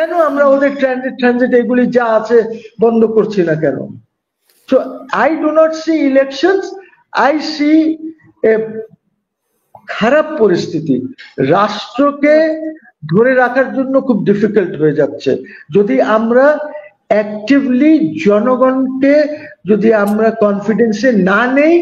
কেন আমরা ওদের ট্রানজিট এগুলি যা আছে বন্ধ করছি না কেন? So I do not see elections, I see a খারাপ পরিস্থিতি, রাষ্ট্রকে ধরে রাখার জন্য খুব ডিফিকাল্ট হয়ে যাচ্ছে। যদি আমরা অ্যাক্টিভলি জনগণকে যদি আমরা কনফিডেন্সে না নেই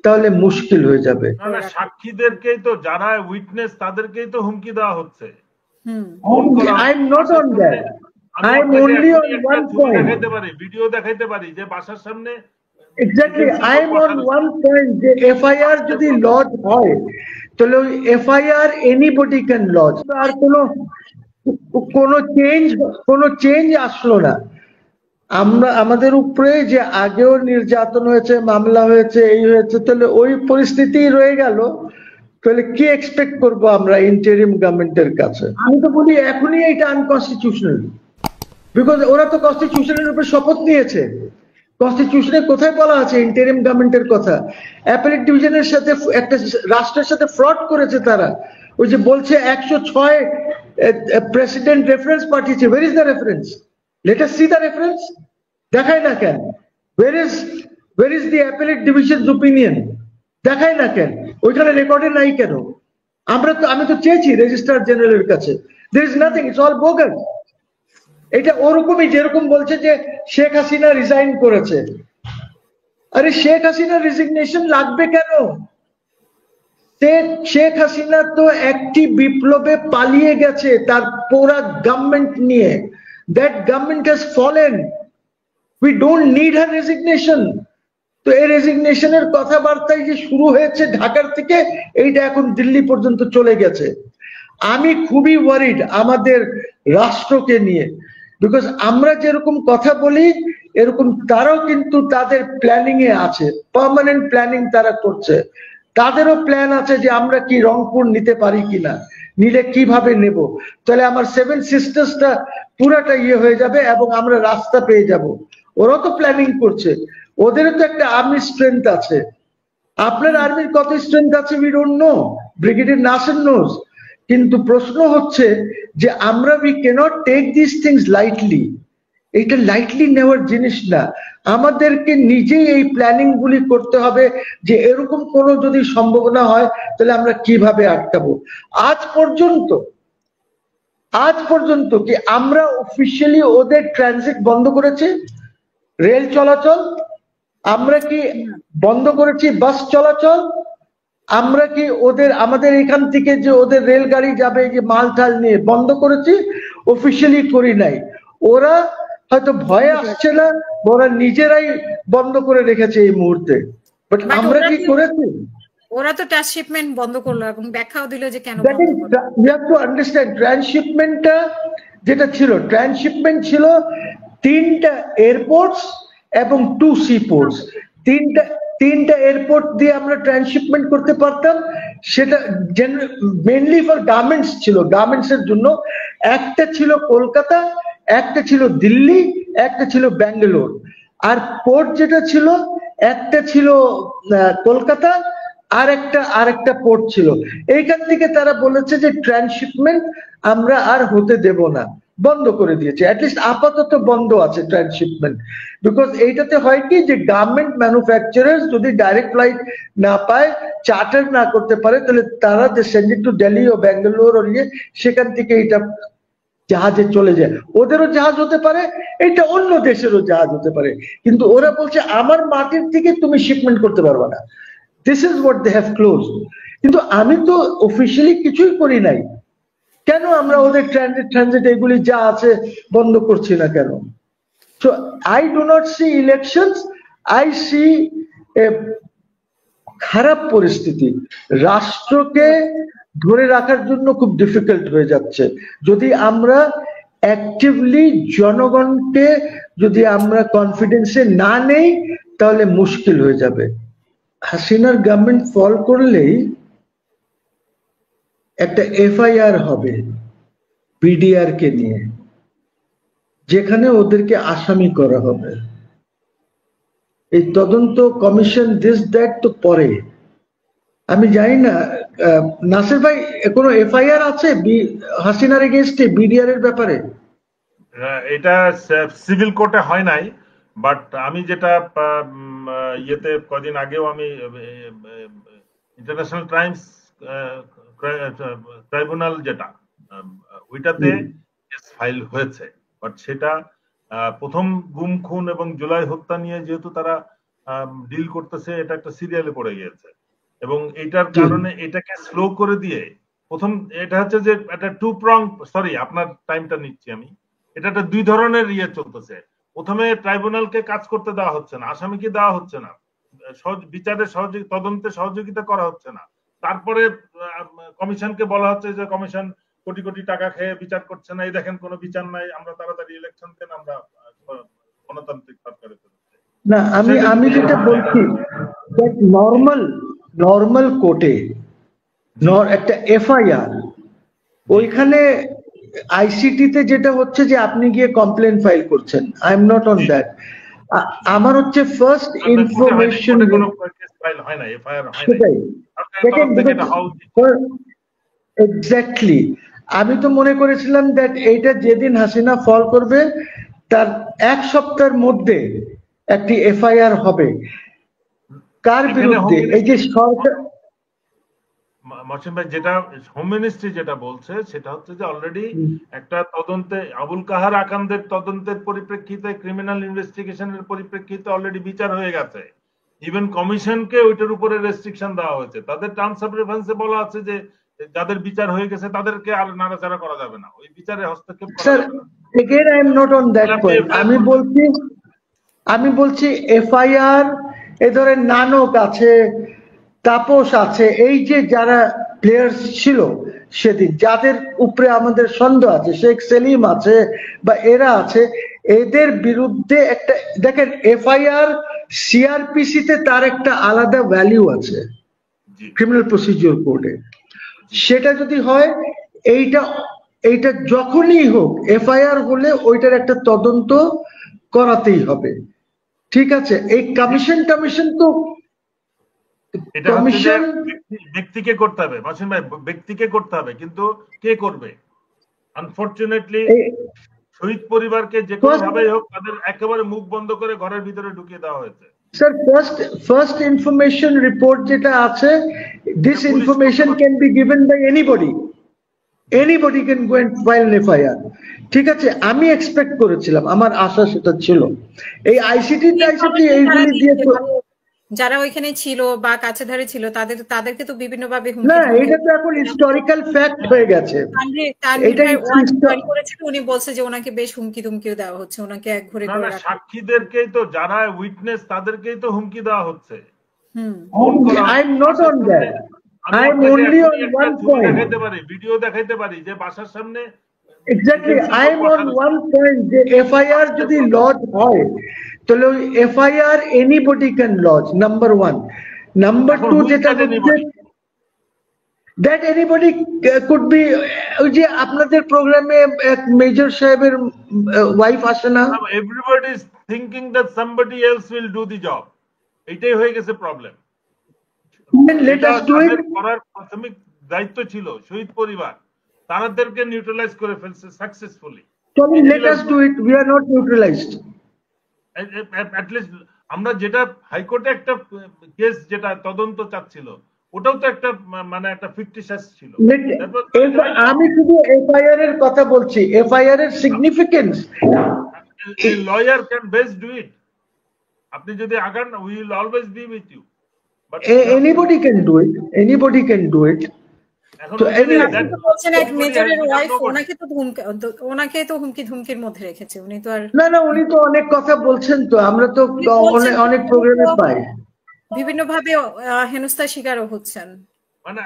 তাহলে মুশকিল হয়ে যাবে। সাক্ষীদেরকেই তো, যারা উইটনেস তাদেরকেই তো হুমকি দেওয়া হচ্ছে। I'm not on that, I'm only on one point, দেখাইতে পারি, ভিডিও দেখাইতে পারি যে বাসার সামনে। Exactly, I'm on one point, যে FIR যদি লজ হয় তাহলে ওই FIR anybody can lodge, আর কোনো চেঞ্জ আসলো না। আমরা আমাদের উপরে যে আগেও নির্যাতন হয়েছে, মামলা হয়েছে, এই হয়েছে, তাহলে ওই পরিস্থিতি রয়ে গেল। তাহলে কি এক্সপেক্ট করবো আমরা ইন্টারিম গভর্নমেন্টের কাছে? আমি তো বলি এখনই এটা আনকনস্টিটিউশনাল, বিকজ ওরা তো কনস্টিটিউশনের উপরে শপথ নিয়েছে। কনস্টিটিউশনে কোথায় বলা আছে ইন্টারিম গভর্নমেন্টের কথা? অ্যাপেলেট ডিভিশনের সাথে একটা রাষ্ট্রের সাথে ফ্রড করেছে তারা। ওই যে বলছে 106 প্রেসিডেন্ট রেফারেন্স পাঠিয়েছে, where is the reference? Let us see the reference. দেখায় না কেন? Where is the appellate divisions opinion? দেখায় না কেন? ওইখানে রেকর্ডে নাই কেন? আমি তো চেয়েছি রেজিস্ট্রার জেনারেলের কাছে, there is nothing, it's all bogus। এটা ওরকমই যেরকম বলছে যে শেখ হাসিনা রিজাইন করেছে। আরে শেখ হাসিনার রেজিগনেশন লাগবে কেন? শেখ হাসিনা তো একটি বিপ্লবে পালিয়ে গেছে তার পুরা গভর্নমেন্ট নিয়ে। That government has fallen, we don't need her resignation. তো এই রেজিগনেশনের কথাবার্তায় যে শুরু হয়েছে ঢাকার থেকে, এইটা এখন দিল্লি পর্যন্ত চলে গেছে। আমি খুবই ওয়ারিড আমাদের রাষ্ট্রকে নিয়ে, বিকজ আমরা যেরকম কথা বলি এরকম তারাও কিন্তু তাদের প্ল্যানিং এ আছে, পার্মানেন্ট প্ল্যানিং তারা করছে। তাদেরও প্ল্যান আছে যে আমরা কি রংপুর নিতে পারি কিনা, নিলে কিভাবে নেব, তাহলে আমার 7 সিস্টার্সটা পুরাটা হয়ে যাবে এবং আমরা রাস্তা পেয়ে যাব। ওরাও তো প্ল্যানিং করছে, ওদেরও তো একটা আর্মি স্ট্রেংথ আছে। আপনার আর্মির কত স্ট্রেংথ আছে we don't know, brigadier Nasir knows. কিন্তু প্রশ্ন হচ্ছে যে আমরা we can't take this things lightly. এটা লাইটলি নেওয়ার জিনিস না, আমাদেরকে নিজেই এই প্ল্যানিং গুলি করতে হবে যে এরকম কোনো যদি সম্ভাবনা হয় তাহলে আমরা কিভাবে আটকাবো। আজ পর্যন্ত কি আমরা অফিসিয়ালি ওদের ট্রানজিট বন্ধ করেছি? রেল চলাচল আমরা কি বন্ধ করেছি? বাস চলাচল আমরা কি আমাদের এখান থেকে যে ওদের রেলগাড়ি যাবে যে মাল টাল নিয়ে বন্ধ করেছি? অফিসিয়ালি করি নাই। ওরা হয়তো ভয়ে আসছে না, ওরা নিজেরাই বন্ধ করে রেখেছে এই মুহূর্তে। বাট আমরা কি করেছি? ওরা তো ট্রান্সশিপমেন্ট বন্ধ করলো এবং ব্যাখ্যাও দিল যে কেন। ইউ হ্যাভ টু আন্ডারস্ট্যান্ড, ট্রান্সশিপমেন্টটা যেটা ছিল, ট্রান্সশিপমেন্ট ছিল 3টা এয়ারপোর্টস এবং 2 সি পোর্টস। তিনটা এয়ারপোর্ট দিয়ে আমরা ট্রান্সশিপমেন্ট করতে পারতাম। সেটা মেইনলি ফর গার্মেন্টস ছিল, গার্মেন্টস এর জন্য। একটা ছিল কলকাতা, একটা ছিল দিল্লি, একটা ছিল ব্যাঙ্গালোর। আর পোর্ট যেটা ছিল, একটা ছিল কলকাতা, আরেকটা পোর্ট ছিল। এইখান থেকে তারা বলেছে যে ট্রান্সশিপমেন্ট আমরা আর হতে দেব না, বন্ধ করে দিয়েছে। অ্যাটলিস্ট আপাতত বন্ধ আছে ট্রান্সশিপমেন্ট। বিকজ এইটাতে হয় কি যে গার্মেন্ট ম্যানুফ্যাকচারার্স যদি ডাইরেক্ট ফ্লাইট না পায়, চার্টার না করতে পারে, তাহলে তারা যে সেন্ড ইট টু দিল্লি ও ব্যাঙ্গালোর ও সেখান থেকে এটা জাহাজে চলে যায়। ওদেরও জাহাজ হতে পারে, এটা অন্য দেশেরও জাহাজ হতে পারে, কিন্তু ওরা বলছে আমার মাটির থেকে তুমি শিপমেন্ট করতে পারবে না। This is what they have closed. কিন্তু আমি তো অফিসিয়ালি কিছুই করি নাই, কেন আমরা ওদের ট্রানজিট এগুলি যা আছে বন্ধ করছি না কেন? So I do not see elections, I see a খারাপ পরিস্থিতি, রাষ্ট্রকে ধরে রাখার জন্য খুব ডিফিকাল্ট হয়ে যাচ্ছে। যদি আমরা অ্যাক্টিভলি জনগণকে যদি আমরা কনফিডেন্সে না নেই তাহলে মুশকিল হয়ে যাবে। হাসিনার গভর্নমেন্ট ফল করলেই একটা FIR হবে বিডিআর কে নিয়ে, যেখানে ওদেরকে আসামি করা হবে। এই তদন্ত কমিশন দিস দ্যাট তো পরে, আমি জানি না নাসির ভাই কোনো FIR আছে হাসিনার এগেইনস্টে বিডিআর এর ব্যাপারে? এটা সিভিল কোর্টে হয় নাই, বাট আমি যেটা ইয়েতে কদিন আগেও আমি ইন্টারন্যাশনাল ট্রাইব্যুনাল যেটা ওইটাতে কেস ফাইল হয়েছে, বাট সেটা প্রথম গুম খুন এবং জুলাই হত্যা নিয়ে যেহেতু তারা ডিল করতেছে, এটা একটা সিরিয়ালে পড়ে গিয়েছে এবং এটার কারণে এটাকে স্লো করে দিয়ে প্রথম এটা হচ্ছে যে একটা টু প্রং, সরি আপনার টাইমটা নিচ্ছি আমি, এটা একটা দুই ধরনের ইয়ে চলতেছে। প্রথমে ট্রাইব্যুনালকে কাজ করতে দেওয়া হচ্ছে না, আসামিকে দেওয়া হচ্ছে না, বিচারে তদন্তে সহযোগিতা করা হচ্ছে না, তারপরে কমিশনকে বলা হচ্ছে যে কমিশন কোটি কোটি টাকা খেয়ে বিচার করছে না, এই দেখেন কোনো বিচার নাই, আমরা তাড়াতাড়ি ইলেকশন দেন, আমরা গণতান্ত্রিক সরকারে। না, আমি যেটা বলছি নর্মাল কোর্টে একটা এফআইআর, ওইখানে আইসিটি তে যেটা হচ্ছে যে আপনি গিয়ে কমপ্লেন ফাইল করছেন, I am not on that. আমার হচ্ছে ফার্স্ট ইনফরমেশন, সেটাই এক্স্যাক্টলি। আমি তো মনে করেছিলাম দ্যাট এইটা যেদিন হাসিনা ফল করবে তার এক সপ্তাহের মধ্যে একটি এফআইআর হবে। কার বিরুদ্ধে? এই যে সরকার, মহসিন ভাই, যেটা হোম মিনিস্ট্রি যেটা বলছে সেটা হচ্ছে যে অলরেডি একটা তদন্তে আবুল কাহার আকান্দের তদন্তের পরিপ্রেক্ষিতে, ক্রিমিনাল ইনভেস্টিগেশনের পরিপ্রেক্ষিতে অলরেডি বিচার হয়ে গেছে। ইভেন কমিশনকে ওইটার উপরে রেস্ট্রিকশন দেওয়া হয়েছে, তাদের টার্মস অফ রেফারেন্সে বলা আছে যে যাদের বিচার হয়ে গেছে তাদেরকে আর নাড়াচাড়া করা যাবে না, ওই বিচারে হস্তক্ষেপ করা যাবে না। Again I am not on that point. আমি বলছি এফআইআর, এ ধরেন নানক আছে, তাপস আছে, এই যে যারা প্লেয়ার্স ছিল সেদিন, যাদের উপরে আমাদের সন্দেহ আছে, শেখ সেলিম আছে বা এরা আছে, এদের বিরুদ্ধে একটা দেখেন এফআইআর সিআরপিসি তে তার একটা আলাদা ভ্যালু আছে ক্রিমিনাল প্রসিডিওর কোডে। সেটা যদি হয়, এইটা যখনই হোক এফআইআর হলে ওইটার একটা তদন্ত করাতেই হবে, ঠিক আছে? এই কমিশন তো কমিশন ব্যক্তিকে করতে হবে, মহসিন ভাই, ব্যক্তিকে করতে হবে, কিন্তু কে করবে? আনফরচুনেটলি শহীদ পরিবারকে যে কোনো ভাবেই হোক তাদের একেবারে মুখ বন্ধ করে ঘরের ভিতরে ঢুকিয়ে দেওয়া হয়েছে। স্যার, ফার্স্ট ইনফরমেশন রিপোর্ট যেটা আছে, this information can be given by anybody can go and file an FIR, ঠিক আছে? আমি এক্সপেক্ট করেছিলাম, আমার আশা সেটা ছিল। এই আইসিটি এইগুলি দিয়ে তো যারা ওইখানে ছিল বা কাছে ধারে ছিল তাদেরকে তো বিভিন্ন ভাবে না, এটা তো এখন হিস্টোরিক্যাল ফ্যাক্ট হয়ে গেছে। উনি বলছে যে ওনাকে বেশ হুমকি ধুমকিও দেওয়া হচ্ছে, ওনাকে এক ঘরে সাক্ষীদেরকেই তো, যারা উইটনেস তাদেরকেই তো হুমকি দেওয়া হচ্ছে। I am not on that, I am only on one point. দেখাইতে পারি, ভিডিও দেখাইতে পারি যে বাসার সামনে। Exactly, I am on one point যে এফআইআর যদি লজ হয় তাহলে ওই FIR anybody can lodge, number one. Number two যেটা হচ্ছে দ্যাট এনিবডি কুড বি, ওই যে আপনাদের প্রোগ্রামে এক মেজর সাহেবের ওয়াইফ আসে না, everybody is thinking that somebody else will do the job, এটাই হয়ে গেছে problem. Let us do it. করার প্রাথমিক দায়িত্ব ছিল শহীদ পরিবার, তাদেরকে নিউট্রালাইজ করে ফেলছে successfully. Let us do it, we are not neutralised. at least আমরা যেটা হাইকোর্টে একটা কেস যেটা তদন্ত চাচ্ছিল, ওটাও তো একটা মানে একটা ফিকটিশিয়াস ছিল। আমি শুধু এফআইআর এর কথা বলছি, এফআইআর এর significance. Lawyer can best do it, আপনি যদি আগান, we will always be with you, but anybody can do it. ওনাকে তো হুমকি ধুমকির মধ্যে রেখেছে, উনি তো আর না, উনি তো অনেক কথা বলছেন, তো আমরা তো অনেক প্রোগ্রামে পাই, বিভিন্ন ভাবে হেনস্থার শিকারও হচ্ছেন। মানে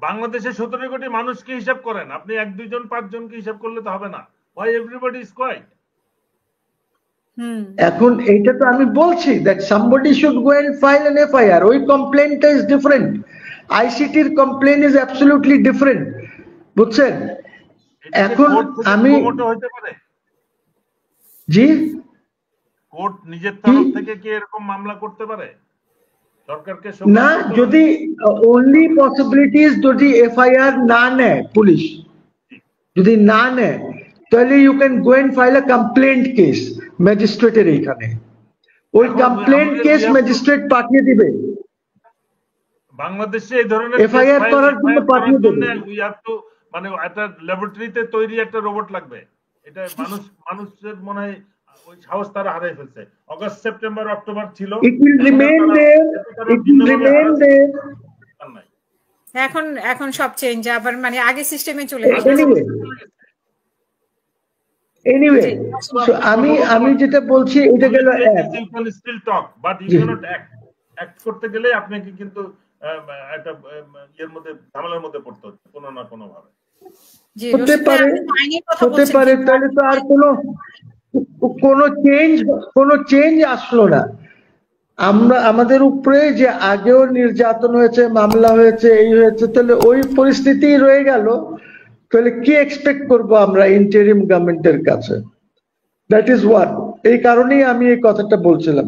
বাংলাদেশে 17 কোটি মানুষকে হিসাব করেন, আপনি 1-2 জন 5 জনকে হিসাব করলে তো হবে না। Why everybody is quiet? এখন এইটা তো আমি বলছি that somebody should go and file an FIR. ওই কমপ্লেইনটা is different, ICT এর কমপ্লেইন is absolutely different, বুঝছেন? এখন আমি হতে পারে জি, কোর্ট নিজের তরফ থেকে কি এরকম মামলা করতে পারে সরকারকে? না, যদি only possibilities যদি FIR না নেয় পুলিশ, যদি না নেয় তাহলে you can go and file a complaint case ম্যাজিস্ট্রেটের এইখানে, ওই কমপ্লেন্ট কেস ম্যাজিস্ট্রেট পাঠিয়ে দিবে, বাংলাদেশে এই ধরনের FIR করার জন্য পাঠিয়ে দেবে। মানে একটা ল্যাবরেটরিতে তৈরি একটা রোবট লাগবে। এটা মানুষের মনে হয় ওই সাহস তারা হারিয়ে ফেলছে। অগাস্ট, সেপ্টেম্বর, অক্টোবর ছিল, it will remain there, it will remain there. এখন সব চেঞ্জ, আবার মানে আগে সিস্টেমে চলে গেছে। এনিওয়ে সো আমি যেটা বলছি এটা গেল still talk but you can't act করতে গেলে আপনাকে কিন্তু একটা এর মধ্যে ঝামেলার মধ্যে পড়তে হচ্ছে কোনো না কোনো ভাবে। হতে পারে তাহলে তো আর কোনো চেঞ্জ আসলো না। আমাদের উপরে যে আগেও নির্যাতন হয়েছে, মামলা হয়েছে, এই হয়েছে, তাহলে ওই পরিস্থিতি রয়ে গেল। তাহলে কি এক্সপেক্ট করব আমরা ইন্টারিম গভর্নমেন্টের কাছে? That is watt. এই কারণেই আমি এই কথাটা বলছিলাম।